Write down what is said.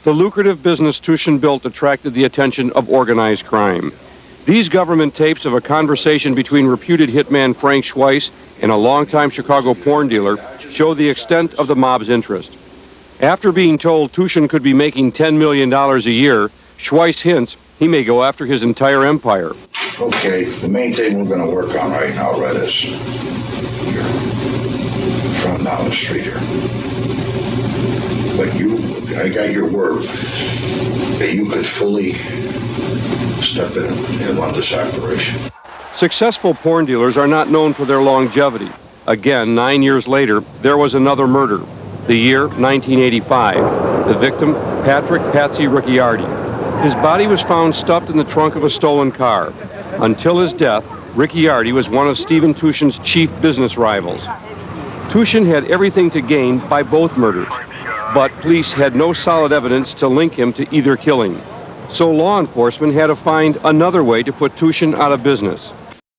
The lucrative business Tushin built attracted the attention of organized crime. These government tapes of a conversation between reputed hitman Frank Schweiss and a longtime Chicago porn dealer show the extent of the mob's interest. After being told Tushin could be making $10 million a year, Schweiss hints he may go after his entire empire. Okay, the main thing we're going to work on right now, Red, is your front down the street here. But I got your word that you could fully step in and run this operation. Successful porn dealers are not known for their longevity. Again, 9 years later, there was another murder. The year, 1985. The victim, Patrick Patsy Ricciardi. His body was found stuffed in the trunk of a stolen car. Until his death, Ricciardi was one of Stephen Tushin's chief business rivals. Tushin had everything to gain by both murders, but police had no solid evidence to link him to either killing. So law enforcement had to find another way to put Tushin out of business.